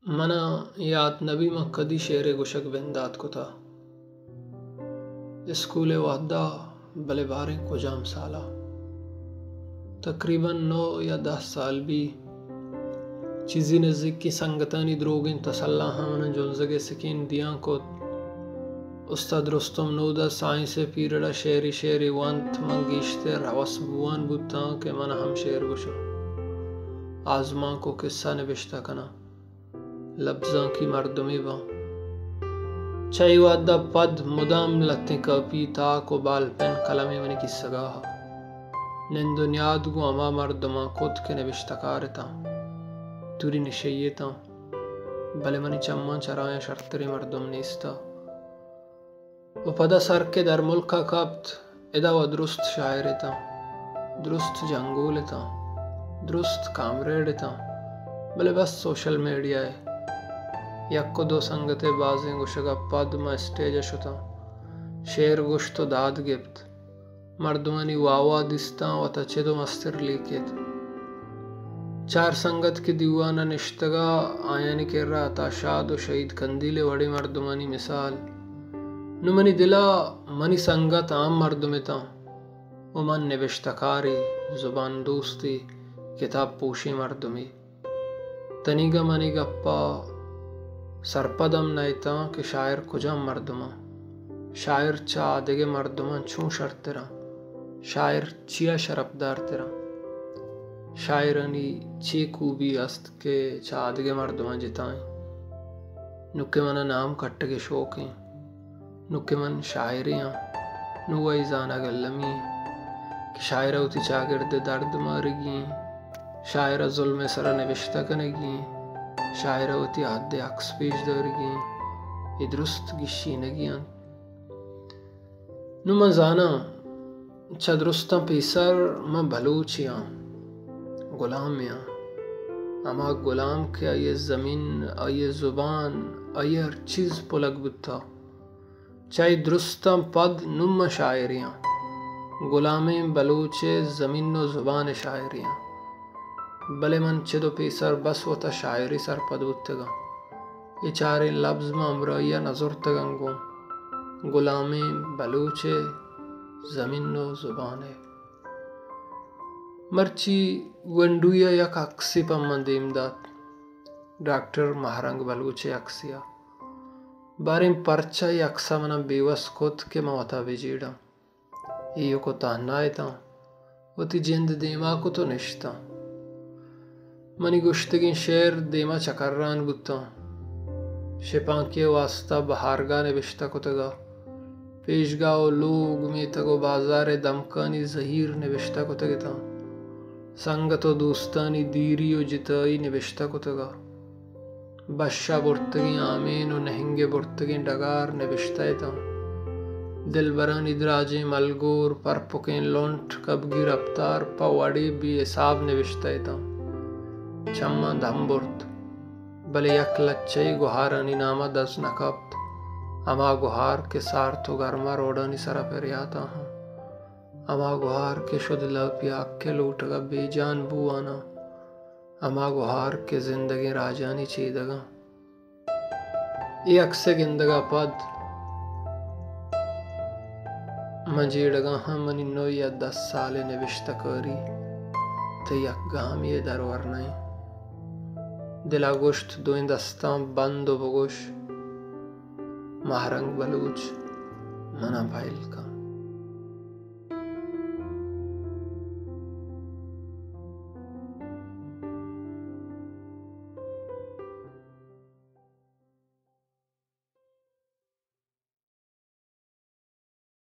منا یاد نبی ما کدی شعر گوشک بندات کو تھا اسکول وحدہ بلے باریں کو جام سالا تقریباً 9 یا 10 سال بھی چیزی نزدیک کی سنگتانی دروگین تسلح من جونزگے سکین دیاں کو استاد رستم نودا سائنس پیریڈا شعری وانت منگیشتے روس بوان بوتا کہ من ہم شعر گوشا آزماں کو قصہ نبشتہ کنا لفظاں کی مردمی با چائی وادہ پد مدام لتیں کاپی تاک و بال پین قلمی منی کی سگاہا نندو نیاد گو اما مردماں کت کے نبشتہ کارتا توری نشیتا بلے منی چمان چرائیں شرطری مردم نیستا و پدا سر کے در ملکا کابت ادا و درست شاعرتا درست جنگولتا درست کامریڈتا بلے بس سوشل میڈیا ہے یک کو دو سنگتے بازیں گوشگا پد ما اسٹیج شتا شعر گوشت و داد گپت مردمانی واوا دستا و تا چدو مستر لیکت چار سنگت کی دیوانا نشتگا آیانی کر رہا تا شاد و شہید کندیل وڑی مردمانی مثال نو منی دلا منی سنگت عام مردمتا و من نبشتکاری زبان دوستی کتاب پوشی مردمی تنیگا منی گپا سرپدم نیتا کہ شاعر کجا مردما شاعر چا دگے مردمان چون شرط تیرا شاعر چیا شرف دار تیرا شاعرانی چی کوبی است کہ چا دگے مردمان جتائیں نکے منا نام کٹگے شوقیں نکے من شاعریاں نوائی زانا گلمی کہ شاعرہ ہوتی چاگرد درد مارگی شاعرہ ظلم سرا نبشتہ کنگی شاعرہ ہوتی حد عکس پیش دارگی یہ درست گشی نگیاں نو من زانا چا درستا پیسر من بلوچیاں غلامیاں اما غلام کے آئیے زمین آئیے زبان آئیے ہر چیز پلک بتا چاہی درستا پد نم شاعریاں غلامیں بلوچے زمین و زبان شاعریاں بلے من چدو پیسر بس و تا شاعری سر پد بتگا یہ چارے لفظ میں امرائیہ نظر تگنگو غلامیں بلوچے زمین و زبان مرچی ونڈویا یک اکسی پا من دیم داد ڈاکٹر مہرنگ بلوچے اکسیا باریں پرچا یا اکسا منا بیوس کت کے موتا بجیڑا ایو کو تہنائے تا و تی جند دیما کو تو نشتا منی گشتگین شعر دیما چکران بوتا شپان کے واسطہ بہارگاہ نبشتہ کتگا پیشگاہ و لوگ میتگو بازار دمکانی زہیر نبشتہ کتگتا سنگت و دوستانی دیری و جتائی نبشتہ کتگا بشہ برتگین آمین و نہنگے برتگین ڈگار نبشتہ تا دل برانی دراجیں ملگور پرپکین لونٹ کبگی رفتار پاوڑی بھی حساب نبشتہ تا چمہ دم برت بلے یک لچائی گوھارانی نامہ دز نکبت اما گوھار کے سار تو گرما روڈانی سرا پریاتا ہاں اما گوھار کے شد لپیا کے لوٹگا بے جان بوانا اما گوھار کے زندگی راجانی چیدگا یہ اکسے گندگا پد منجیڑگا ہاں منی 9 یا 10 سال نبشتہ کاری تے یک گام یہ در ورنائی دلا گوشت دوین دستان بند و بگوش مہرنگ بلوچ منا بھائل کا